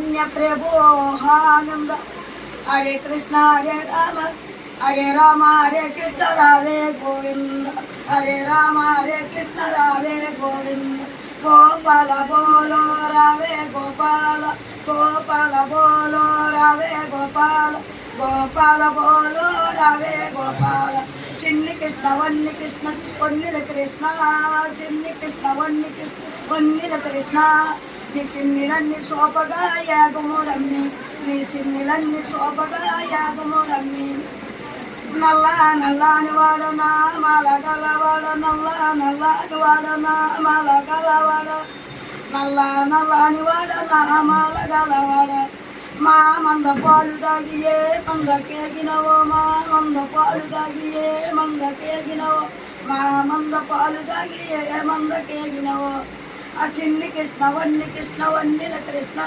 చైతన్య ప్రభోహానంద హరే కృష్ణ హరే రామ హరే కృష్ణ రావే గోవింద హరే రామ హరే కృష్ణ రావే గోవింద గోపాల బోలో రావే గోపాల గోపాల బోలో రావే గోపాల గోపాల బోలో రావే గోపాల చిన్ని కృష్ణ వన్ని కృష్ణ పొన్నిల కృష్ణ చిన్ని కృష్ణ వన్ని కృష్ణ పొన్నిల కృష్ణ నీ సిన్నిలన్నీ శోభగా యాగము రమ్మి నీ సిన్నిలన్నీ శోభగా యాగము రమ్మి నల్ల నల్లాని వాడ నామాల గలవాడ నల్ల నల్లాని వాడ నామాల గలవాడ నల్ల నల్లాని వాడ నామాల గలవాడ మా మంద పాలు తాగి ఏ మంద కేగినవో మా మంద పాలు తాగి ఏ మంద కేగినవో మా మంద పాలు తాగి ఏ మంద కేగినవో ఆ చిన్ని కృష్ణ వన్ని కృష్ణ వన్నిల కృష్ణ